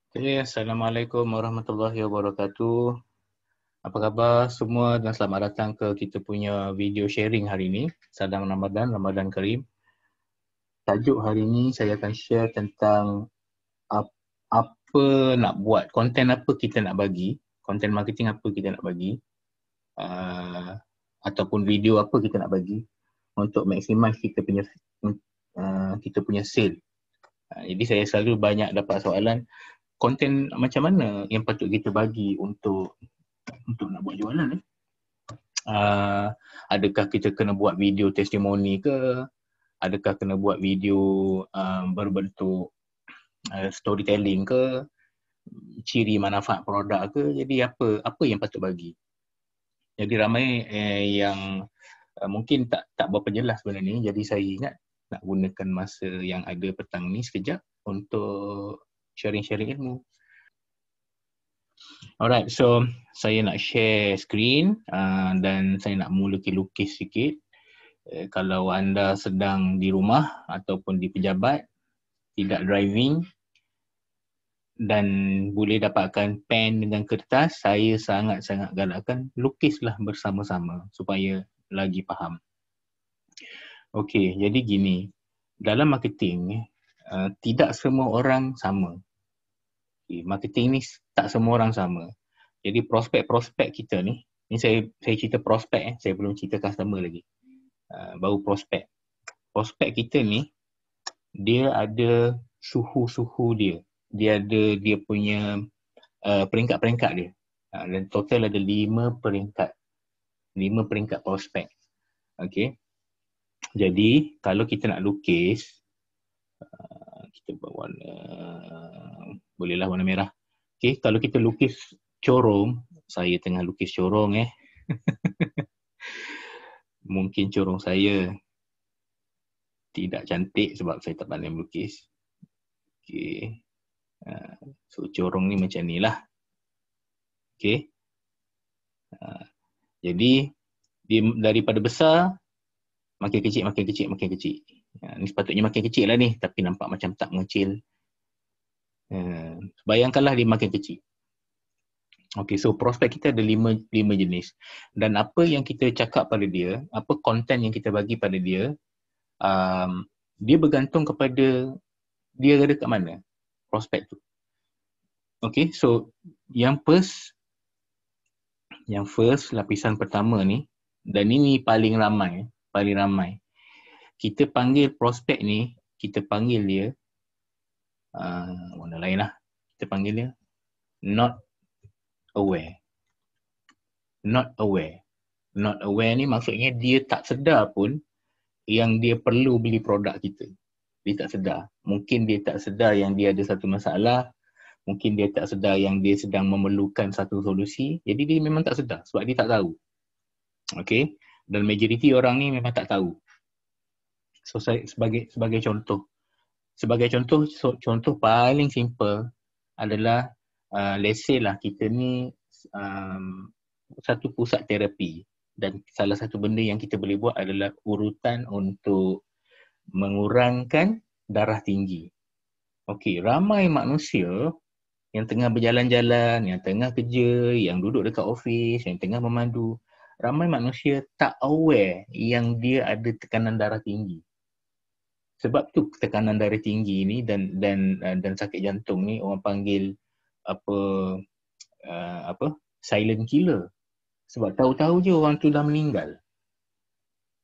Okay, Assalamualaikum warahmatullahi wabarakatuh. Apa khabar semua dan selamat datang ke kita punya video sharing hari ini. Sadang Ramadan, Ramadan Karim. Tajuk hari ini saya akan share tentang apa nak buat, konten apa kita nak bagi, konten marketing apa kita nak bagi, ataupun video apa kita nak bagi untuk maximize kita punya sale. Jadi saya selalu banyak dapat soalan, konten macam mana yang patut kita bagi untuk nak buat jualan adakah kita kena buat video testimoni ke, adakah kena buat video berbentuk storytelling ke, ciri manfaat produk ke. Jadi apa yang patut bagi. Jadi ramai yang mungkin tak berapa jelas benda ni, jadi saya ingat nak gunakan masa yang ada petang ni sekejap untuk sharing-sharing ilmu. Alright, so saya nak share screen dan saya nak mula lukis sikit. Kalau anda sedang di rumah ataupun di pejabat, tidak driving dan boleh dapatkan pen dengan kertas, saya sangat-sangat galakkan lukislah bersama-sama supaya lagi faham. Okey, jadi gini, dalam marketing tidak semua orang sama. Marketing ni tak semua orang sama. Jadi prospek-prospek kita ni saya cerita prospek saya belum cerita customer lagi. Baru prospek. Prospek kita ni dia ada suhu-suhu dia. Dia ada dia punya peringkat-peringkat dia. Dan total ada 5 peringkat. 5 peringkat prospek. Okey. Jadi kalau kita nak lukis, kita buat warna, bolehlah warna merah. Okey, kalau kita lukis corong, saya tengah lukis corong mungkin corong saya tidak cantik sebab saya tak pandai melukis. Okey. So corong ni macam ni lah. Okey. Jadi daripada besar makin kecil, makin kecil, makin kecil. Ni sepatutnya makin kecil lah ni, tapi nampak macam tak mengecil. Bayangkanlah dia makin kecil. Okey, so prospek kita ada 5 jenis. Dan apa yang kita cakap pada dia, apa konten yang kita bagi pada dia, dia bergantung kepada dia ada kat mana prospek tu. Okey, so yang first lapisan pertama ni, dan ini paling ramai. Kita panggil prospek ni, kita panggil dia warna lain lah. Kita panggil dia not aware. Not aware ni maksudnya dia tak sedar pun yang dia perlu beli produk kita. Dia tak sedar. Mungkin dia tak sedar yang dia ada satu masalah. Mungkin dia tak sedar yang dia sedang memerlukan satu solusi. Jadi dia memang tak sedar sebab dia tak tahu. Okay. Dan majoriti orang ni memang tak tahu. So saya sebagai contoh. Contoh paling simple adalah let's say lah kita ni satu pusat terapi. Dan salah satu benda yang kita boleh buat adalah urutan untuk mengurangkan darah tinggi. Okey, ramai manusia yang tengah berjalan-jalan, yang tengah kerja, yang duduk dekat office, yang tengah memandu, ramai manusia tak aware yang dia ada tekanan darah tinggi. Sebab tu tekanan darah tinggi ni dan sakit jantung ni orang panggil silent killer. Sebab tahu-tahu je orang tu dah meninggal.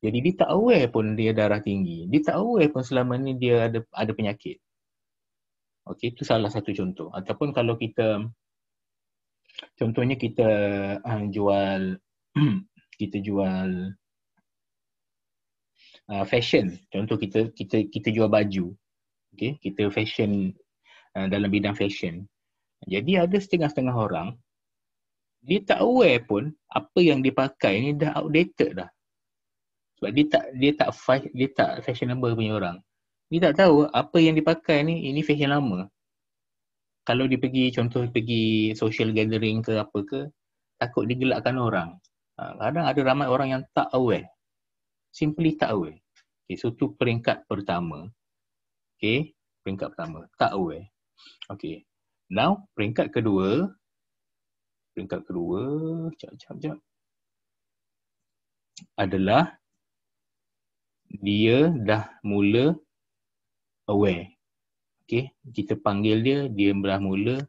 Jadi dia tak aware pun dia darah tinggi. Dia tak aware pun selama ni dia ada penyakit. Okey, itu salah satu contoh. Ataupun kalau contohnya kita jual fashion. Contoh kita jual baju. Okey, kita fashion dalam bidang fashion. Jadi ada setengah-setengah orang dia tak aware pun apa yang dia pakai ni dah outdated dah. Sebab dia tak fashionable punya orang. Dia tak tahu apa yang dipakai ni ini fashion lama. Kalau dia pergi social gathering ke apa ke, takut digelakkan orang. Kadang ada ramai orang yang tak aware. Simply tak aware. Okay, so tu peringkat pertama. Okay, peringkat pertama, tak aware. Okay. Now, peringkat kedua, sekejap, adalah dia dah mula aware. Okay, kita panggil dia dah mula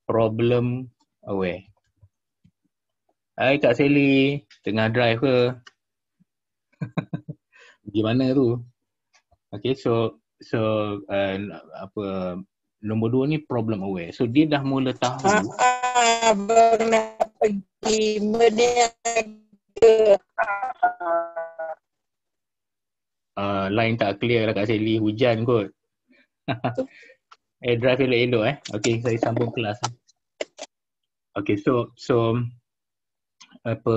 problem aware. Hai Kak Sally, tengah drive ke? Gimana tu? Okay, so nombor 2 ni problem aware. So dia dah mula tahu. Baru nak pergi berniaga. Line tak clear lah Kak Sally, hujan kot. Drive elok-elok Okay, saya sambung kelas. Okay, so apa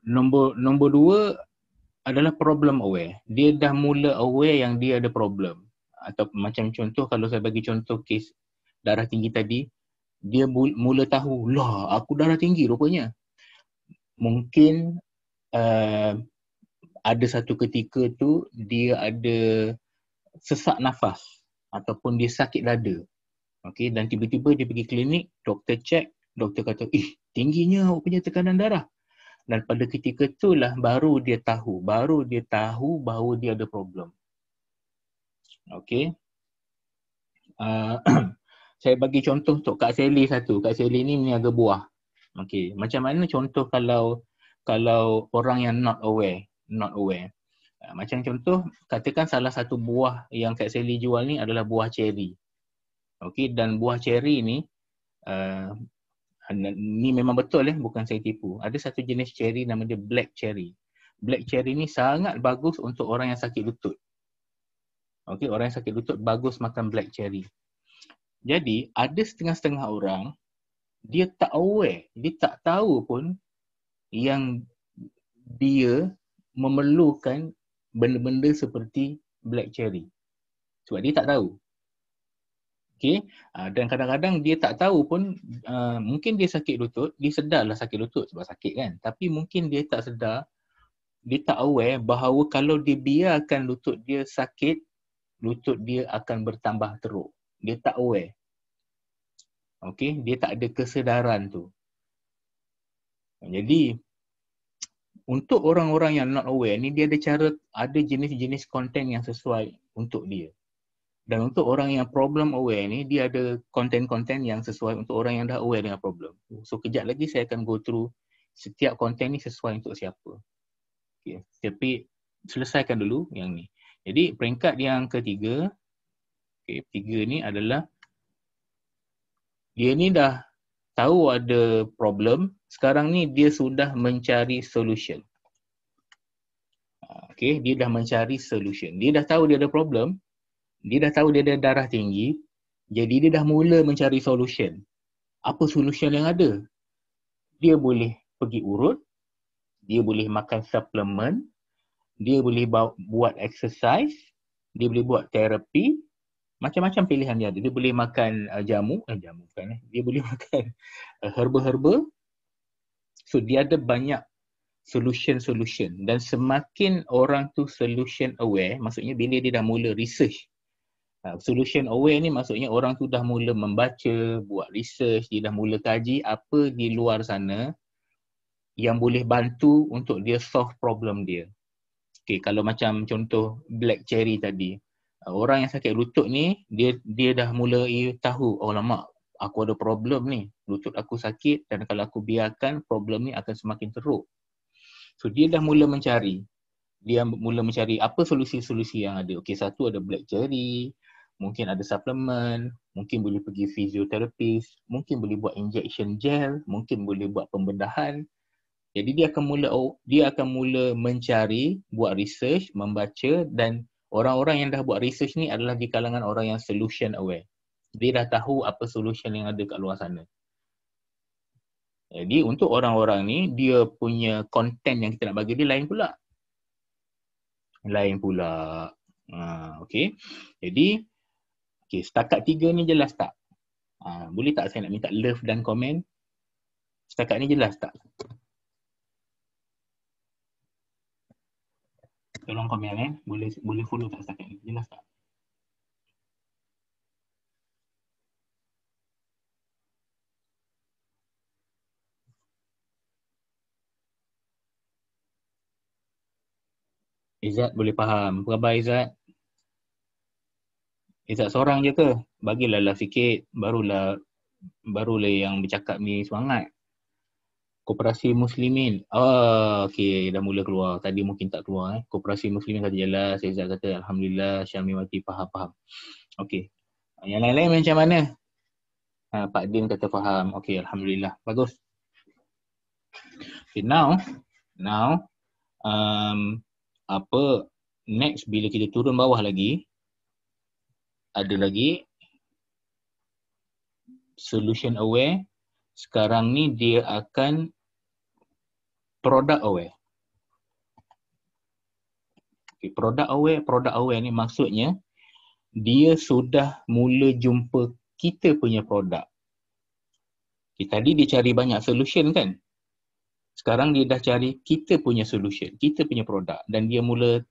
nombor 2 adalah problem aware. Dia dah mula aware yang dia ada problem. Atau macam contoh, kalau saya bagi contoh kes darah tinggi tadi, dia mula tahu, lah aku darah tinggi rupanya. Mungkin ada satu ketika tu dia ada sesak nafas ataupun dia sakit dada. Okay, dan tiba-tiba dia pergi klinik, doktor check, doktor kata, tingginya punya tekanan darah. Dan pada ketika itulah baru dia tahu bahawa dia ada problem. Okay. Saya bagi contoh untuk Kak Sally satu. Kak Sally ni meniaga buah. Okay. Macam mana contoh kalau orang yang not aware. Macam contoh, katakan salah satu buah yang Kak Sally jual ni adalah buah cherry. Okay. Dan buah cherry ni, ni memang betul bukan saya tipu. Ada satu jenis cherry nama dia black cherry. Black cherry ni sangat bagus untuk orang yang sakit lutut. Okey, orang yang sakit lutut bagus makan black cherry. Jadi, ada setengah-setengah orang dia tak aware, dia tak tahu pun yang dia memerlukan benda-benda seperti black cherry. Sebab dia tak tahu. Okay. Dan kadang-kadang dia tak tahu pun, mungkin dia sakit lutut, dia sedarlah sakit lutut sebab sakit kan. Tapi mungkin dia tak sedar, dia tak aware bahawa kalau dia biarkan lutut dia sakit, lutut dia akan bertambah teruk. Dia tak aware. Okay, dia tak ada kesedaran tu. Jadi, untuk orang-orang yang not aware ni, dia ada jenis-jenis konten yang sesuai untuk dia. Dan untuk orang yang problem aware ni, dia ada konten-konten yang sesuai untuk orang yang dah aware dengan problem. So, kejap lagi saya akan go through setiap konten ni sesuai untuk siapa. Okay. Tapi, selesaikan dulu yang ni. Jadi, peringkat yang ketiga, ni adalah dia ni dah tahu ada problem, sekarang ni dia sudah mencari solution. Okay, dia dah mencari solution. Dia dah tahu dia ada problem, dia dah tahu dia ada darah tinggi, jadi dia dah mula mencari solution. Apa solution yang ada? Dia boleh pergi urut, dia boleh makan suplemen, dia boleh buat exercise, dia boleh buat terapi, macam-macam pilihan dia ada. Dia boleh makan jamu bukan. Dia boleh makan herba-herba. So dia ada banyak solution. Dan semakin orang tu solution aware, maksudnya bila dia dah mula research. Solution aware ni maksudnya orang tu dah mula membaca, buat research, dia dah mula kaji apa di luar sana yang boleh bantu untuk dia solve problem dia. Okay, kalau macam contoh black cherry tadi, orang yang sakit lutut ni, dia dah mula tahu, oh lama aku ada problem ni, lutut aku sakit dan kalau aku biarkan problem ni akan semakin teruk. So dia dah mula mencari. Dia mula mencari apa solusi-solusi yang ada. Okey, satu ada black cherry, mungkin ada suplemen, mungkin boleh pergi fisioterapis, mungkin boleh buat injection gel, mungkin boleh buat pembedahan. Jadi dia akan mula mencari, buat research, membaca dan orang-orang yang dah buat research ni adalah di kalangan orang yang solution aware. Dia dah tahu apa solution yang ada kat luar sana. Jadi untuk orang-orang ni, dia punya konten yang kita nak bagi dia lain pula. Okay. Jadi, setakat 3 ni jelas tak? Boleh tak saya nak minta love dan komen? Setakat ni jelas tak? Tolong komen boleh follow tak setakat ni? Jelas tak? Izzat boleh faham. Apa khabar Izzat? Izzat seorang je ke? Bagilah lah sikit, barulah yang bercakap ni semangat. Koperasi Muslimin. Okey, dah mula keluar. Tadi mungkin tak keluar. Koperasi Muslimin kata jelas. Izzat kata Alhamdulillah, Syamil mati faham. Okey. Yang lain-lain macam mana? Pak Din kata faham. Okey, Alhamdulillah. Bagus. Okay, now next bila kita turun bawah lagi, ada lagi solution aware. Sekarang ni dia akan product aware. Okay, product aware ni maksudnya dia sudah mula jumpa kita punya produk. Okay, tadi dia cari banyak solution kan? Sekarang dia dah cari kita punya solution, kita punya produk, dan dia mula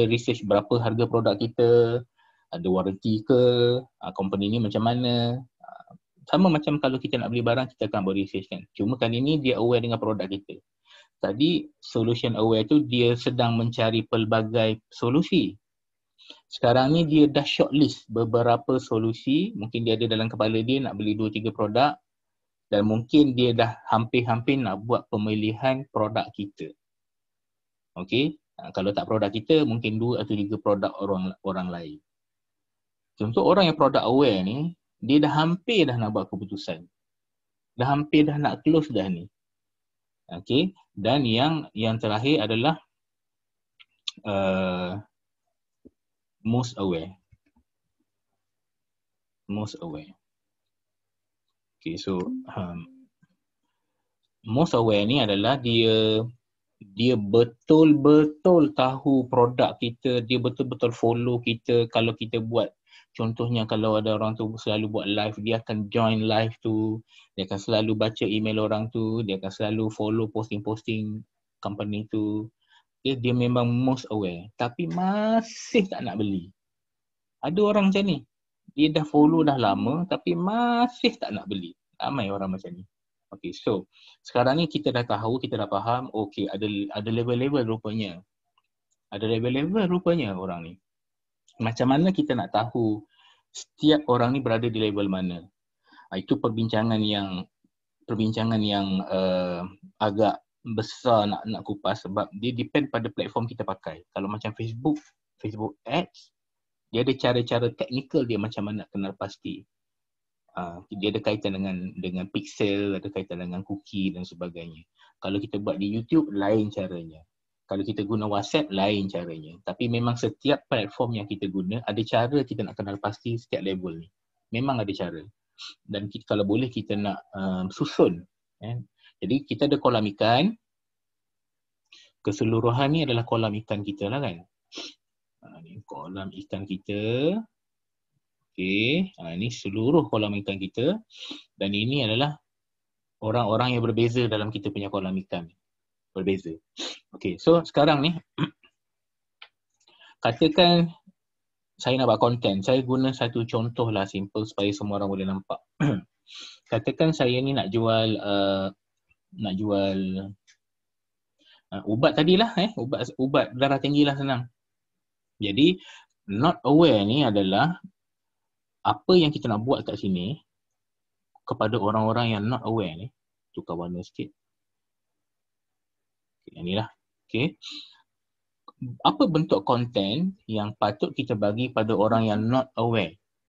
research berapa harga produk kita, ada warranty ke, company ni macam mana. Sama macam kalau kita nak beli barang, kita akan buat research kan. Cuma kali ni dia aware dengan produk kita. Tadi solution aware tu dia sedang mencari pelbagai solusi. Sekarang ni dia dah shortlist beberapa solusi. Mungkin dia ada dalam kepala dia nak beli 2-3 produk. Dan mungkin dia dah hampir-hampir nak buat pemilihan produk kita. Okey, kalau tak produk kita, mungkin 2 atau 3 produk orang lain. Untuk orang yang product aware ni, dia dah hampir dah nak buat keputusan. Dah hampir dah nak close dah ni. Okey, dan yang terakhir adalah most aware. Okay, so most aware ni adalah dia betul-betul tahu produk kita, dia betul-betul follow kita. Kalau kita buat, contohnya kalau ada orang tu selalu buat live, dia akan join live tu, dia akan selalu baca email orang tu, dia akan selalu follow posting-posting company tu. Dia memang most aware, tapi masih tak nak beli. Ada orang macam ni. Dia dah follow dah lama tapi masih tak nak beli. Ramai orang macam ni. Okay, so sekarang ni kita dah tahu, kita dah faham, okay, ada level-level rupanya. Ada level-level rupanya orang ni. Macam mana kita nak tahu setiap orang ni berada di level mana? Itu perbincangan yang agak besar nak kupas, sebab dia depend pada platform kita pakai. Kalau macam Facebook Ads, dia ada cara-cara teknikal dia macam mana nak kenal pasti. Dia ada kaitan dengan pixel, ada kaitan dengan cookie dan sebagainya. Kalau kita buat di YouTube, lain caranya. Kalau kita guna WhatsApp, lain caranya. Tapi memang setiap platform yang kita guna, ada cara kita nak kenal pasti setiap level ni. Memang ada cara. Dan kita, kalau boleh kita nak susun. Jadi kita ada kolam ikan. Keseluruhan ni adalah kolam ikan kita lah kan. Ini kolam ikan kita. Okey, ini seluruh kolam ikan kita. Dan ini adalah orang-orang yang berbeza dalam kita punya kolam ikan. Berbeza. Okey, so sekarang ni katakan saya nak buat konten. Saya guna satu contoh lah simple supaya semua orang boleh nampak. Katakan saya ni nak jual ubat tadilah, ubat darah tinggi lah, senang. Jadi not aware ni adalah apa yang kita nak buat kat sini kepada orang-orang yang not aware ni. Tukar warna sikit. Okay, yang ni lah. Okay. Apa bentuk konten yang patut kita bagi pada orang yang not aware?